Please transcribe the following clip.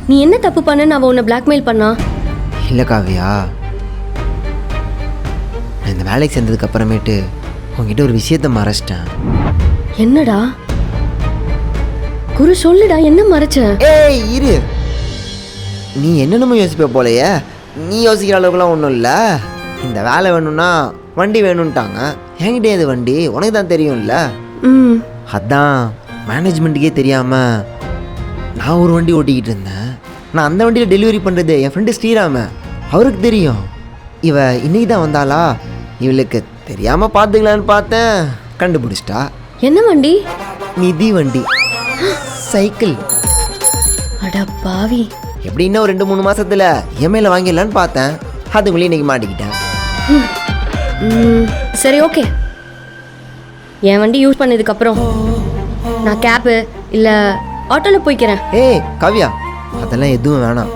நீ என்ன தப்பு பண்ணன்னு அவ உன்னை பிளாக்மெயில் பண்ணா? இல்லை காவியா, நான் இந்த வேலைக்கு சேர்ந்ததுக்கு அப்புறமேட்டு உங்ககிட்ட ஒரு விஷயத்த மறைச்சிட்டேன். என்னடா குரு, சொல்லுடா, என்ன மறைச்ச? ஏய் இரு, நீ என்னென்னமோ யோசிப்ப போலையே. நீ யோசிக்கிற அளவுக்குலாம் ஒன்றும் இல்லை. இந்த வேலை வேணும்னா வண்டி வேணும்ட்டாங்க. என்கிட்டே அது வண்டி உனக்கு தான் தெரியும்ல. அதான் மேனேஜ்மெண்ட்டுக்கே தெரியாமல் நான் ஒரு வண்டி ஓட்டிக்கிட்டு இருந்தேன். நான் அந்த வண்டியில் டெலிவரி பண்ணுறது என் ஃப்ரெண்டு ஸ்ரீராம, அவருக்கு தெரியும். இவ இன்னைக்கு தான் வந்தாளா, இவளுக்கு தெரியாமல் பார்த்துக்கலான்னு பார்த்தேன், கண்டுபிடிச்சிட்டா. என்ன வண்டி? நிதி வண்டி, சைக்கிள். அட பாவி, எப்படி இன்னும் 2-3 மாசத்துல எம்ஐல வாங்கிடலான்னு பார்த்தேன். அதுக்குள்ளே இன்னைக்கு மாட்டிக்கிட்டேன். சரி ஓகே, என் வண்டி யூஸ் பண்ணதுக்கப்புறம் நான் கேப்பு இல்லை ஆட்டோவில் போய்க்கிறேன். ஏய் காவியா, அதெல்லாம் எதுவும் வேணாம்.